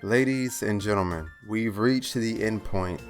Ladies and gentlemen, we've reached the end point,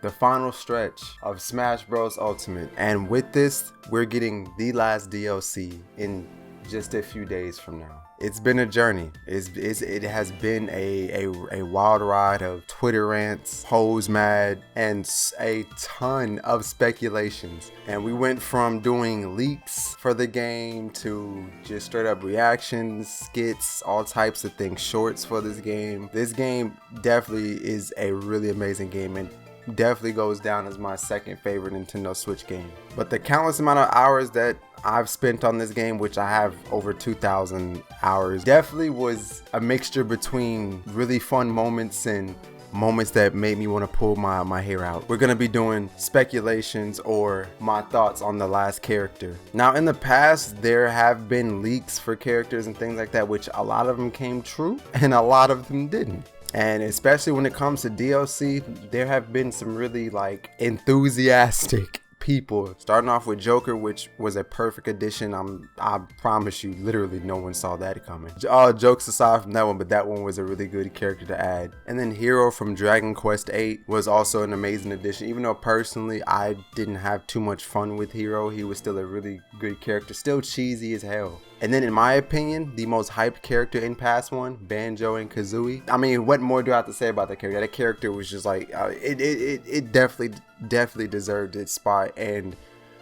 the final stretch of Smash Bros. Ultimate, and with this, we're getting the last DLC in just a few days from now. It's been a journey. It has been a wild ride of Twitter rants, Pose Mad, and a ton of speculations. And we went from doing leaks for the game to just straight up reactions, skits, all types of things, shorts for this game. This game definitely is a really amazing game and definitely goes down as my second favorite Nintendo Switch game. But the countless amount of hours that I've spent on this game, which I have over 2,000 hours, definitely was a mixture between really fun moments and moments that made me want to pull my hair out. We're gonna be doing speculations or my thoughts on the last character. Now, in the past, there have been leaks for characters and things like that, which a lot of them came true and a lot of them didn't. And especially when it comes to DLC, there have been some really enthusiastic people, starting off with Joker, which was a perfect addition. I promise you, literally no one saw that coming. Jokes aside from that one, but that one was a really good character to add. And then Hero from Dragon Quest VIII was also an amazing addition. Even though personally I didn't have too much fun with Hero, he was still a really good character, still cheesy as hell. And then in my opinion, the most hyped character in Past 1, Banjo and Kazooie. I mean, what more do I have to say about that character? That character was just it definitely deserved its spot. And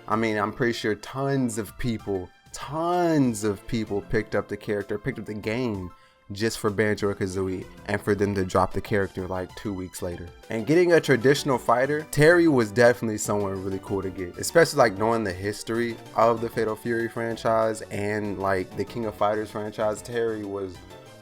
I mean, I'm pretty sure tons of people picked up the character, picked up the game just for Banjo and Kazooie, and for them to drop the character 2 weeks later. And getting a traditional fighter, Terry was definitely someone really cool to get, especially knowing the history of the Fatal Fury franchise and the King of Fighters franchise. Terry was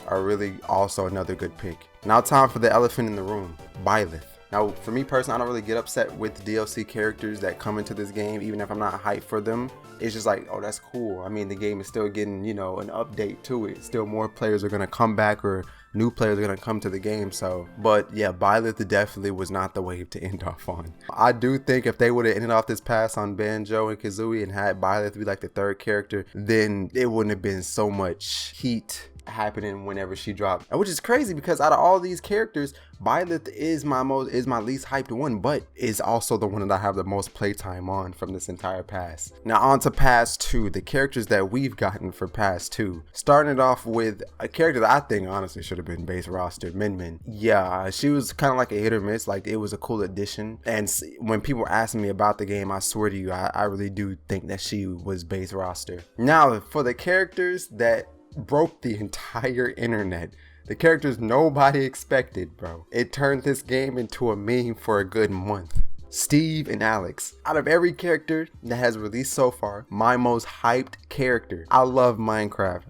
a really also another good pick. Now time for the elephant in the room, Byleth. Now, for me personally, I don't really get upset with DLC characters that come into this game, even if I'm not hyped for them. It's just oh, that's cool. I mean, the game is still getting, an update to it. Still more players are going to come back, or new players are going to come to the game. So, but yeah, Byleth definitely was not the wave to end off on. I do think if they would have ended off this pass on Banjo and Kazooie and had Byleth be the third character, then it wouldn't have been so much heat happening whenever she dropped, which is crazy because out of all these characters, Byleth is my least hyped one, but is also the one that I have the most playtime on from this entire pass. Now on to Pass 2, the characters that we've gotten for Pass 2. Starting it off with a character that I think honestly should have been base roster, Min Min. Yeah, she was kind of a hit or miss. It was a cool addition, and when people ask me about the game, I swear to you, I really do think that she was base roster. Now for the characters that broke the entire internet, the characters nobody expected, bro. It turned this game into a meme for a good month. Steve and Alex. Out of every character that has released so far, my most hyped character. I love Minecraft.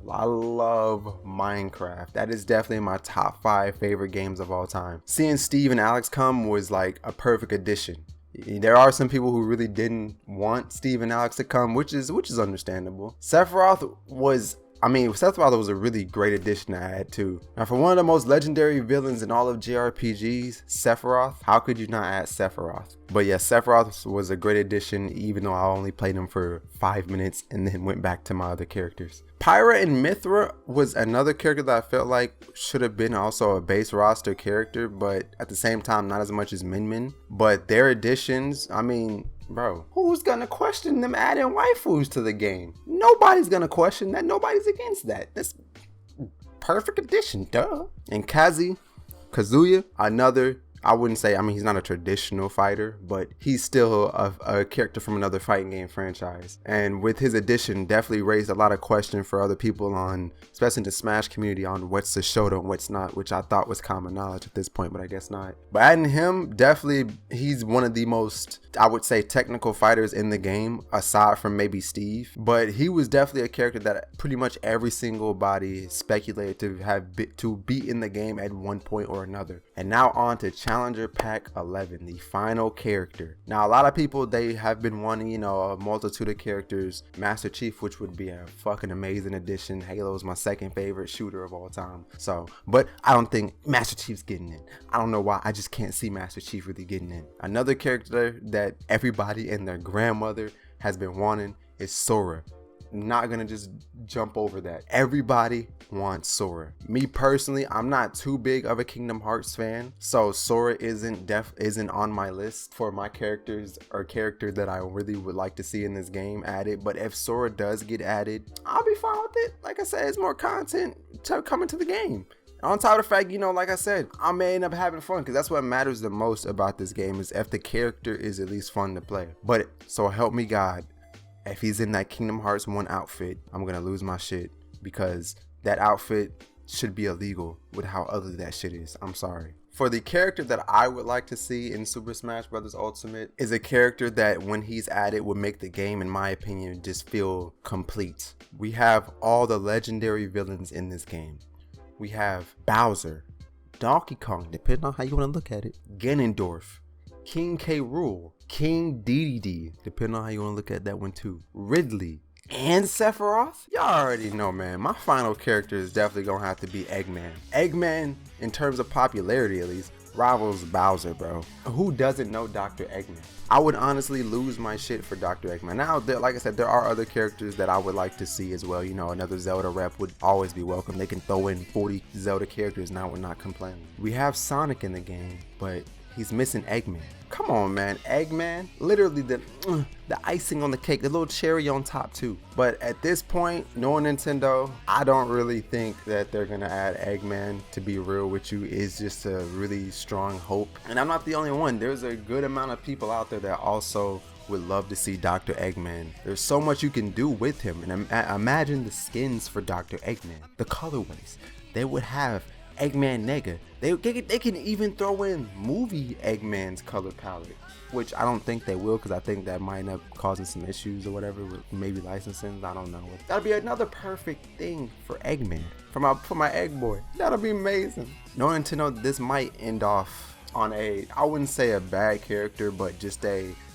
That is definitely my top 5 favorite games of all time. Seeing Steve and Alex come was a perfect addition. There are some people who really didn't want Steve and Alex to come, which is understandable. Sephiroth was a really great addition to add too. Now, for one of the most legendary villains in all of JRPGs, Sephiroth, how could you not add Sephiroth? But yeah, Sephiroth was a great addition, even though I only played him for 5 minutes and then went back to my other characters. Pyra and Mythra was another character that I felt should have been also a base roster character, but at the same time, not as much as Min Min. But their additions, bro, who's gonna question them adding waifus to the game? Nobody's gonna question that. Nobody's against that. That's perfect addition, duh. And Kazuya, another, I wouldn't say, he's not a traditional fighter, but he's still a character from another fighting game franchise. And with his addition, definitely raised a lot of questions for other people especially in the Smash community, on what's the Shoto and what's not, which I thought was common knowledge at this point, but I guess not. But adding him, definitely, he's one of the most, I would say, technical fighters in the game, aside from maybe Steve. But he was definitely a character that pretty much every single body speculated to be in the game at one point or another. And now on to Challenger Pack 11, the final character. Now, a lot of people, they have been wanting, a multitude of characters. Master Chief, which would be a fucking amazing addition. Halo is my second favorite shooter of all time. But I don't think Master Chief's getting in. I don't know why. I just can't see Master Chief really getting in. Another character that everybody and their grandmother has been wanting is Sora. Not gonna just jump over that. Everybody want Sora. Me personally, I'm not too big of a Kingdom Hearts fan, so Sora isn't on my list for my characters or character that I really would like to see in this game added. But if Sora does get added, I'll be fine with it. Like I said, it's more content coming to the game. On top of the fact, you know, like I said, I may end up having fun, because that's what matters the most about this game, is if the character is at least fun to play. But so help me God, if he's in that Kingdom Hearts 1 outfit, I'm gonna lose my shit, because that outfit should be illegal with how ugly that shit is. I'm sorry. For the character that I would like to see in Super Smash Bros. Ultimate is a character that when he's added would make the game, in my opinion, just feel complete. We have all the legendary villains in this game. We have Bowser, Donkey Kong, depending on how you want to look at it, Ganondorf, King K. Rool, King Dedede, depending on how you want to look at that one too, Ridley, and Sephiroth. Y'all already know, man. My final character is definitely gonna have to be Eggman. Eggman, in terms of popularity at least, rivals Bowser, bro. Who doesn't know Dr. Eggman? I would honestly lose my shit for Dr. Eggman. Now, like I said, there are other characters that I would like to see as well. You know, another Zelda rep would always be welcome. They can throw in 40 Zelda characters and I would not complain. We have Sonic in the game, but he's missing Eggman. Come on, man. Eggman, literally the icing on the cake, the little cherry on top too. But at this point, knowing Nintendo, I don't really think that they're gonna add Eggman, to be real with you. Is just a really strong hope. And I'm not the only one. There's a good amount of people out there that also would love to see Dr. Eggman. There's so much you can do with him. And imagine the skins for Dr. Eggman, the colorways. They would have Eggman Nega. They can even throw in movie Eggman's color palette, which I don't think they will, because I think that might end up causing some issues or whatever with maybe licensing. I don't know. That'll be another perfect thing for Eggman, for my egg boy. That'll be amazing. Knowing Nintendo, this might end off on I wouldn't say a bad character, but just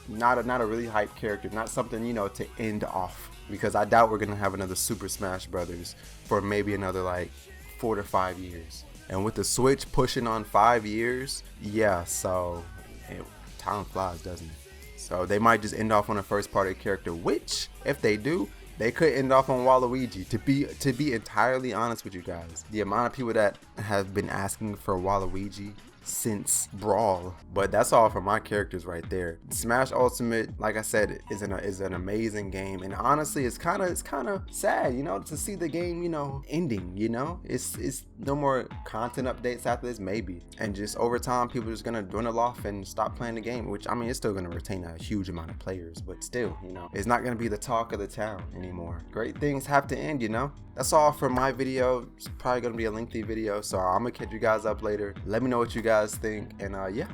not a really hype character, not something, you know, to end off, because I doubt we're gonna have another Super Smash Brothers for maybe another like 4 to 5 years. And with the Switch pushing on 5 years, yeah, so time flies, doesn't it? So they might just end off on a first party character, which if they do, they could end off on Waluigi. To be entirely honest with you guys, the amount of people that have been asking for Waluigi since Brawl. But that's all for my characters right there. Smash Ultimate, like I said, is an amazing game, and honestly it's kind of sad, you know, to see the game, you know, ending. You know, it's no more content updates after this, maybe, and just over time people are just gonna dwindle off and stop playing the game, which I mean, it's still gonna retain a huge amount of players, but still, you know, it's not gonna be the talk of the town anymore. Great things have to end, you know. That's all for my video. It's probably gonna be a lengthy video, so I'm gonna catch you guys up later. Let me know what you guys think, and yeah.